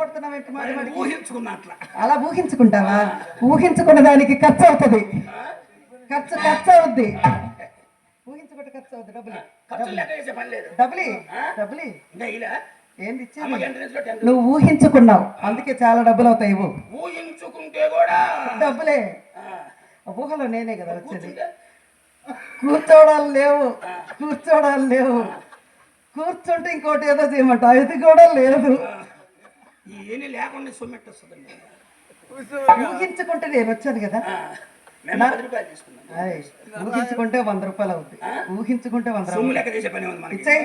మాట్లాడుతున్నావు మరి ఊహించుకున్నా అట్లా. అలా ఊహించుకుంటావా? ఊహించుకున్న దానికి ఖర్చు అవుతుంది, ఖర్చు అవుద్ది. ఊహించుకుంటే ఖర్చు అవుద్ది. డబ్బులు ఏంది ఇచ్చేది? నువ్వు ఊహించుకున్నావు, అందుకే చాలా డబ్బులు అవుతాయి. ఊహించుకుంటే కూడా డబ్బులే. ఊహలో నేనే కదా వచ్చేది. కూర్చోడాలు లేవు, కూర్చుంటే ఇంకోటి ఏదో చేయమంట, ఇది కూడా లేదు. ఏమీ లేకుండా సొమ్మెట్ వస్తుందండి. ఊహించుకుంటే నేను వచ్చాను కదా. ఊహించుకుంటే 100 రూపాయలు అవుతుంది. ఊహించుకుంటే 100 సొమ్ము లెక్క చేసే పని ఉంది మనకి. ఇచ్చేయి.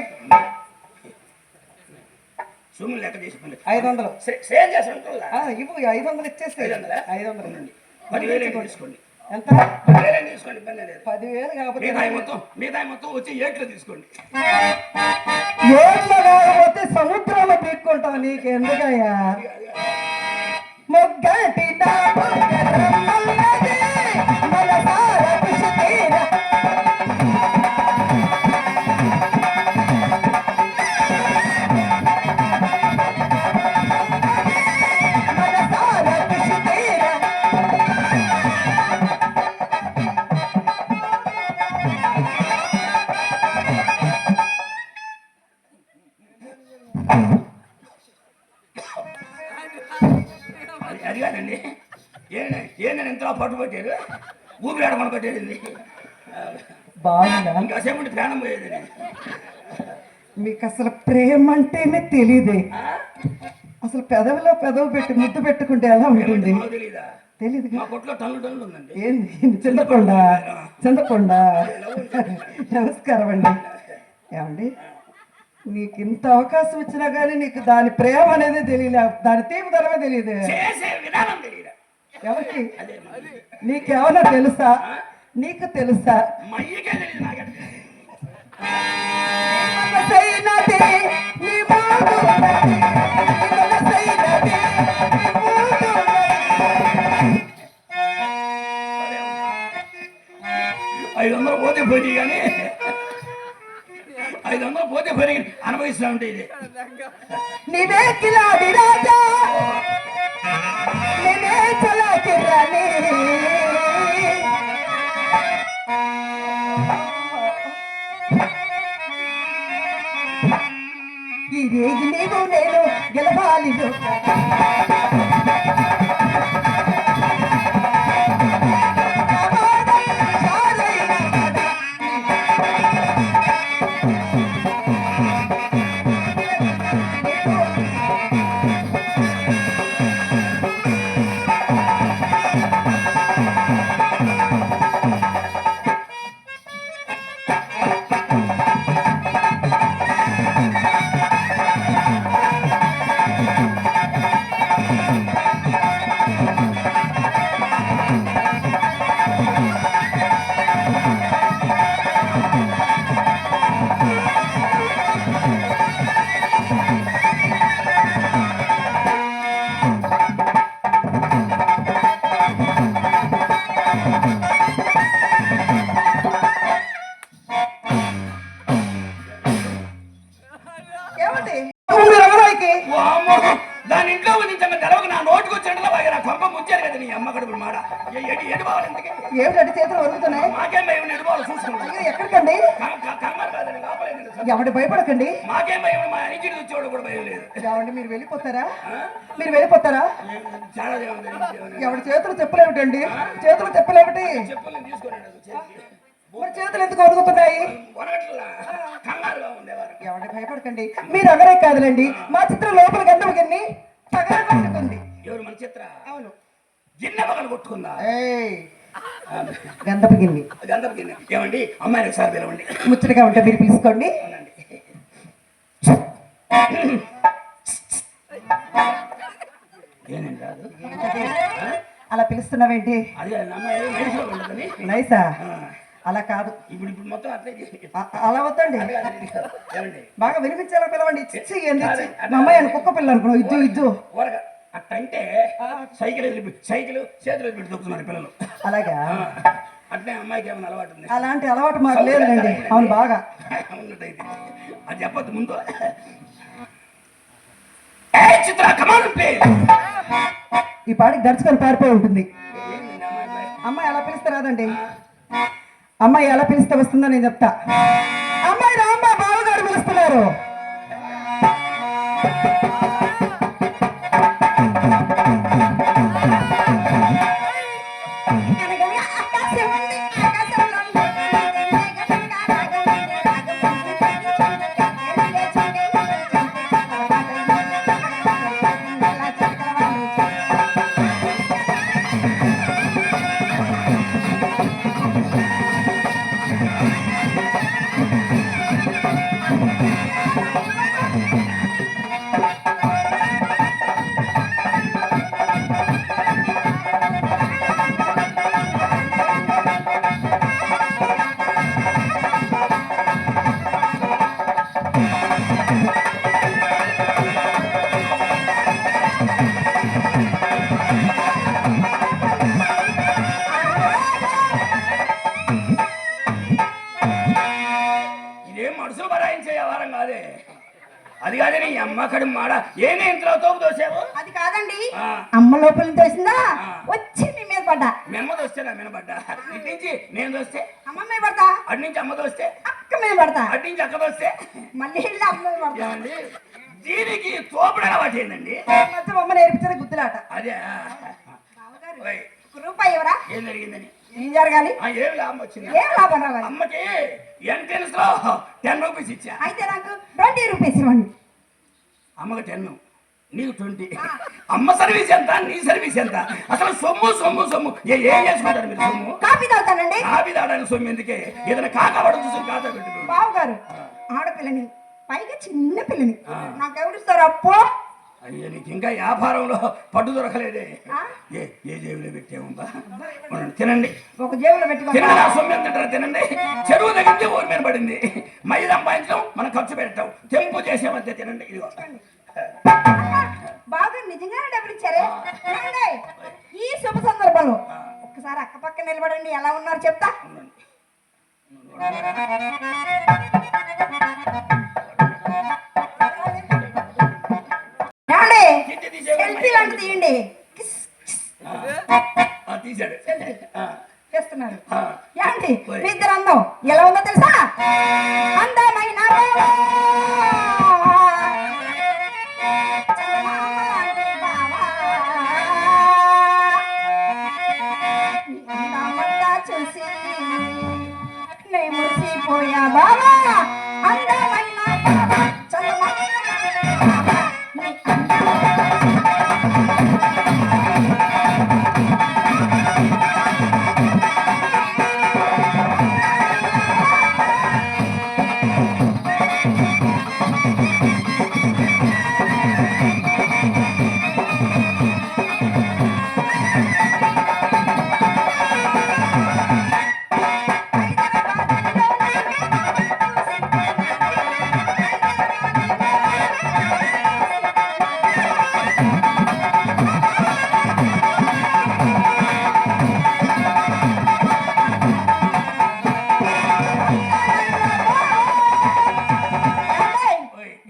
సొమ్ము లెక్క చేసే పని. 500 సేవ్ చేస్తాను. ఇవ్వు. 500 ఇచ్చేస్తే 500 10,000 తీసుకోండి. ఎంత? 10,000 తీసుకోండి. 10,000 కాకపోతే మిగతా మొత్తం వచ్చి ఏట్లో తీసుకోండి. ఏట్లో కాకపోతే సముద్రంలో పీక్కుంటావు. నీకు ఎందుకయ్యా? మొగ్గటి అడిగానండి. ఏంటని ఎంతలో పట్టుబట్టారు, ఊపిరాడమని పట్టేది. బాగుందా? ఇంకాసేపు ప్రాణం పోయేది. మీకు అసలు ప్రేమ అంటేనే తెలియదే. అసలు పెదవిలో పెదవి పెట్టి ముద్దు పెట్టుకుంటే ఎలా ఉంటుంది? తెలీదు. మా కొట్లో టన్నులు ఉందండి. ఏంది? చింతకొండ. నమస్కారం అండి. ఏమండి, నీకు ఇంత అవకాశం ఇచ్చినా కానీ నీకు దాని ప్రేమ అనేది తెలియలే, దాని తీపిదనమే తెలియదు. ఎవరికి? నీకేమన్నా తెలుసా? నీకు తెలుసా? పోతే పోయి కానీ 500 పోతే పోయి అనుభవిస్తూ ఉంటే ఇది. నీవే కిలాడి రాజా, నేనే చలాకి రాణి. ఈ రేగి నీవు నేను గెలవాలి. దాని ఇంట్లో ఉంది తెలవక నా నోటుకు వచ్చి నా కొంప ముంచారు కదా నీ అమ్మ కడుపు మాట. ఏమిటంటే చేతులు వరుగుతున్నాయి. మాకేం భయం, ఎడుకోవాలి చూసుకుంటాం. ఎక్కడికండి? ఎవరి భయపడకండి. మాకేం భయం, మా ఇంటికి వచ్చేవాడు కూడా భయం లేదు. ఏమండి, మీరు వెళ్ళిపోతారా? చాలా ఎవరి చేతులు చెప్పులేమిటండి? చేతులు చెప్పులేమిటి? చెప్పులు తీసుకున్నాడు. మరి చేతులు ఎందుకు వరుగుతున్నాయి? ఎవరి భయపడకండి. మీరు అగరే కాదులేండి, మా చిత్రం లోపల గంధపు గిన్ని పగలగొట్టుకుంది. ఎవరు మన చిత్ర? అవును. గిన్నె పగలు కొట్టుకుందా? గంధపు గిన్నె. ఏమండి, అమ్మాయిని ఒకసారి పిలవండి. ముచ్చటగా ఉంటే మీరు పిలుచుకోండి. ఏనండి రాదు, అలా పిలుస్తున్నావేంటి? నైసా? అలా కాదు, ఇప్పుడు మొత్తం అలా వద్దండి. బాగా వినిపించేలా పిలవండి. మా అమ్మాయి అని కుక్క పిల్ల అనుకున్నావు. ఇద్దు అట్టంటే సైకిల్ చేతులు పెట్టి దొక్కుతున్నారు పిల్లలు. అలాగా? అట్లే అమ్మాయికి ఏమైనా అలవాటు ఉంది? అలాంటి అలవాటు మాకు లేదండి. అవును, బాగా ఉన్నట్టయితే అది చెప్పద్దు ముందు. చిత్ర కమాన్ ప్లే. ఈ పాటికి దర్చుకొని పారిపోయి ఉంటుంది. ఏంది అమ్మాయి? అమ్మాయి ఎలా పిలిస్తే రాదండి. అమ్మాయి ఎలా పిలిస్తే వస్తుందో నేను చెప్తా. అమ్మాయి రామ్మ, బావగారు పిలుస్తున్నారు. ఇదేం మనుషులు బరాయించే వ్యవహారం కాదే. అది కాదే నీ అమ్మ కడుపు మాడ. ఏనే ఇంట్లో తోపు దోసావు? అది కాదండి, ఆ. అమ్మ లోపల తోసిందా ఆ. వచ్చి మీ మీద పడ్డా. మెమ్మ దోస్తే నా మినబడ్డా. ఇటు నుంచి నేను దోస్తే, అమ్మ మీద పడతా, అటు నుంచి అమ్మ దోస్తే, అక్క మీద పడతా, అటు నుంచి అక్క దోస్తే. మళ్ళీ వెళ్ళి అమ్మ మీద పడతా. ఏమండి దీనికి తోపుడు అలవాటు ఏందండి? మధ్య అమ్మ నేర్పించిన గుద్దులాట. అదే బావగారు, ఓయ్, ఒక రూపాయి ఎవరా? ఏం జరిగిందని? ఏం జరగాలి? ఏం లాభం వచ్చింది? ఏం లాభం రావాలి? అమ్మకి ఎంట్రెన్స్ లో 10 రూపీస్ ఇచ్చా. అయితే నాకు 20 రూపీస్ ఇవ్వండి. అమ్మకి 10, నీకు 20. అమ్మ సర్వీస్ ఎంత, నీ సర్వీస్ ఎంత? అసలు సొమ్ము సొమ్ము సొమ్ము ఏం చేసుకుంటారు మీరు? సొమ్ము కాఫీ తాగుతానండి. కాపీ తాగడానికి సొమ్ము ఎందుకే? ఏదైనా కాకపడ చూసి కాతా పెట్టుకో. బావగారు, ఆడపిల్లని, పైగా చిన్న పిల్లని నాకెవరిస్తారు అప్పు? అయ్యో నీకు ఇంకా వ్యాపారంలో పట్టు దొరకలేదే. ఆ? ఏ జేబులో పెట్టేముందా? తినండి, ఒక జేబులో పెట్టుకో. తినండి. ఆ సొమ్ము ఎంత తింటారా తినండి. చెరువు దగ్గర ఊరి మీద పడింది. మై సంపాదించడం మనం ఖర్చు పెట్టాం, తెంపు చేసామంతే. తినండి. ఇదిగో బావగారు నిజంగానే డబ్బులు ఇచ్చారే? ఏమండి? ఈ శుభ సందర్భంలో ఒక్కసారి అక్క పక్క నిలబడండి, ఎలా ఉన్నారు చెప్తా. ఏమండి? సెల్ఫీ లాంటి తీయండి. తీసాడు. చేస్తున్నారు. ఆ. ఏమండి మీ ఇద్దరు అందం ఎలా ఉందో తెలుసా? అందమైన బావా, చందమామ లాంటి బావా, నీ అందమంతా చూసి నే మురిసిపోయా బావా. అందమైన బావా, చందమామ లాంటి బావా, నీ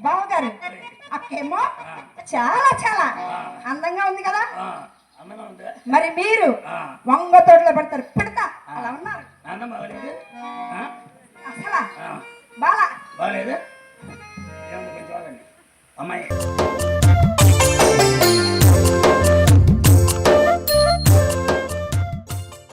బావగారు, అక్కేమో చాలా చాలా అందంగా ఉంది కదా. అందంగా ఉందా? మరి మీరు ఆ. వంగ తోటలో పెడతారు, పెడతా అలా ఉన్నారు. అన్నం బాగలేదు. అసలా బాలా బాగలేదు. ఏమన్నా కొంచెం ఆగండి. అమ్మాయి